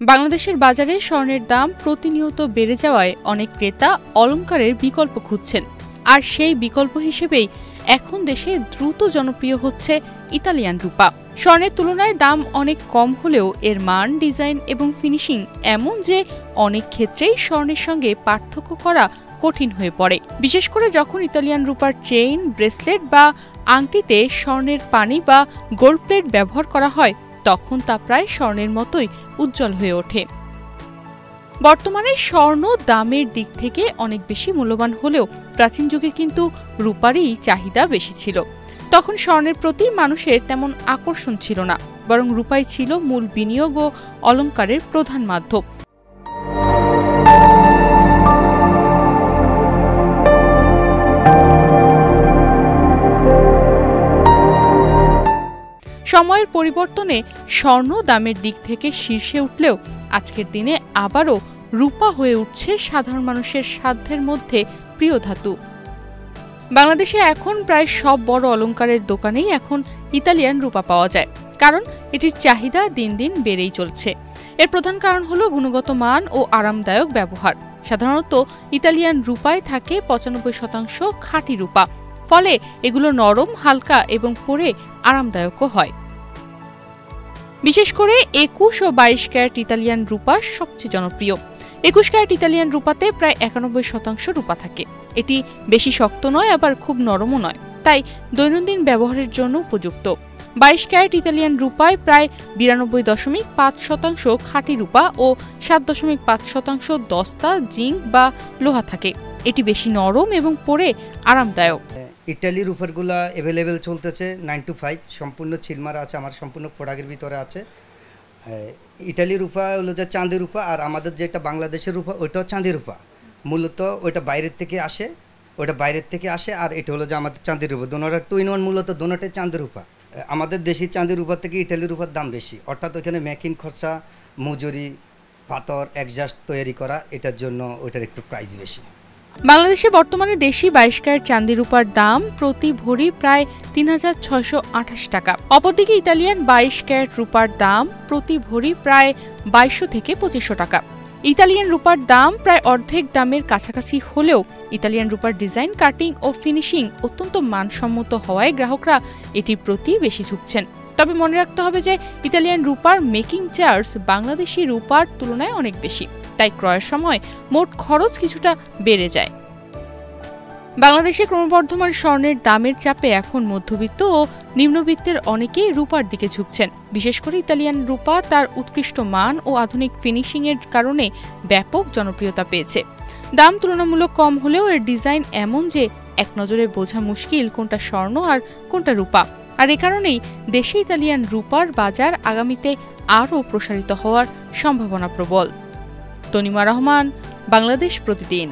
বাংলাদেশের বাজারে স্বর্ণের দাম প্রতিনিয়ত বেড়ে যাওয়ায় অনেক ক্রেতা অলংকারের বিকল্প খুঁজছেন। আর সেই বিকল্প হিসেবেই এখন দেশে দ্রুত জনপ্রিয় হচ্ছে ইতালিয়ান রূপা। স্বর্ণের তুলনায় দাম অনেক কম হলেও এর মান, ডিজাইন এবং ফিনিশিং এমন যে অনেক ক্ষেত্রেই স্বর্ণের সঙ্গে পার্থক্য করা কঠিন হয়ে পড়ে। বিশেষ করে যখন ইতালিয়ান রূপার চেইন, ব্রেসলেট বা আংটিতে স্বর্ণের পানি বা গোল্ড প্লেট ব্যবহার করা হয়, তখন তা প্রায় স্বর্ণের মতোই উজ্জ্বল হয়ে ওঠে। বর্তমানে স্বর্ণ দামের দিক থেকে অনেক বেশি মূল্যবান হলেও প্রাচীন যুগে কিন্তু রূপারই চাহিদা বেশি ছিল। তখন স্বর্ণের প্রতি মানুষের তেমন আকর্ষণ ছিল না, বরং রূপাই ছিল মূল বিনিয়োগ ও অলংকারের প্রধান মাধ্যম। সময়ের পরিবর্তনে স্বর্ণ দামের দিক থেকে শীর্ষে উঠলেও আজকের দিনে আবারও রূপা হয়ে উঠছে সাধারণ মানুষের সাধ্যের মধ্যে প্রিয় ধাতু। বাংলাদেশে এখন প্রায় সব বড় অলংকারের দোকানেই এখন ইতালিয়ান রূপা পাওয়া যায়, কারণ এটির চাহিদা দিন দিন বেড়েই চলছে। এর প্রধান কারণ হলো গুণগত মান ও আরামদায়ক ব্যবহার। সাধারণত ইতালিয়ান রূপায় থাকে 95% খাঁটি রূপা, ফলে এগুলো নরম, হালকা এবং পরে আরামদায়কও হয়। বিশেষ করে 21 ও 22 ক্যারেট ইতালিয়ান রূপা সবচেয়ে জনপ্রিয়। 21 ক্যারেট ইতালিয়ান রূপাতে প্রায় 91% রূপা থাকে। এটি বেশি শক্ত নয়, আবার খুব নরমও নয়, তাই দৈনন্দিন ব্যবহারের জন্য উপযুক্ত। 22 ক্যারেট ইতালিয়ান রূপায় প্রায় 92.5% খাঁটি রূপা ও 7.5% দস্তা, জিঙ্ক বা লোহা থাকে। এটি বেশি নরম এবং পরে আরামদায়ক। ইটালি রূপারগুলো অ্যাভেলেবেল চলতেছে 9 to 5, সম্পূর্ণ ছিলমারা আছে, আমার সম্পূর্ণ প্রোডাক্টের ভিতরে আছে। ইটালি রূপা হলো যে চাঁদি রূপা, আর আমাদের যেটা বাংলাদেশের রূপা ওইটাও চাঁদি রূপা। মূলত ওইটা বাইরের থেকে আসে, আর এটা হলো যে আমাদের চাঁদি রূপা। দুটোটা 2 in 1, মূলত দুটোটাই চাঁদি রূপা। আমাদের দেশি চাঁদি রূপার থেকে ইটালি রূপার দাম বেশি, অর্থাৎ ওইখানে মেকিং খরচা, মজুরি, পাথর, এক্সজাস্ট তৈরি করা, এটার জন্য ওইটার একটু প্রাইস বেশি। বাংলাদেশে বর্তমানে দেশি 22 ক্যারেট চাঁদি রূপার দাম প্রতি ভরি প্রায় 3628 টাকা। অপরদিকে ইতালিয়ান 22 ক্যারেট রূপার দাম প্রতি ভরি প্রায় 2200 থেকে 2500 টাকা। ইতালিয়ান রূপার দাম প্রায় অর্ধেক দামের কাছাকাছি হলেও ইতালিয়ান রূপার ডিজাইন, কাটিং ও ফিনিশিং অত্যন্ত মানসম্মত হওয়ায় গ্রাহকরা এটির প্রতি বেশি ঝুঁকছেন। তবে মনে রাখতে হবে যে ইতালিয়ান রূপার মেকিং চার্জ বাংলাদেশি রূপার তুলনায় অনেক বেশি, তাই ক্রয়ের সময় মোট খরচ কিছুটা বেড়ে যায়। বাংলাদেশে ক্রমবর্ধমান স্বর্ণের দামের চাপে এখন মধ্যবিত্ত ও নিম্নবিত্তের অনেকেই রূপার দিকে ঝুঁকছেন। বিশেষ করে ইতালিয়ান রূপা তার উৎকৃষ্ট মান ও আধুনিক ফিনিশিংয়ের কারণে ব্যাপক জনপ্রিয়তা পেয়েছে। দাম তুলনামূলক কম হলেও এর ডিজাইন এমন যে এক নজরে বোঝা মুশকিল কোনটা স্বর্ণ আর কোনটা রূপা। আর এ কারণেই দেশে ইতালিয়ান রূপার বাজার আগামীতে আরও প্রসারিত হওয়ার সম্ভাবনা প্রবল। তনিমা রহমান, বাংলাদেশ প্রতিদিন।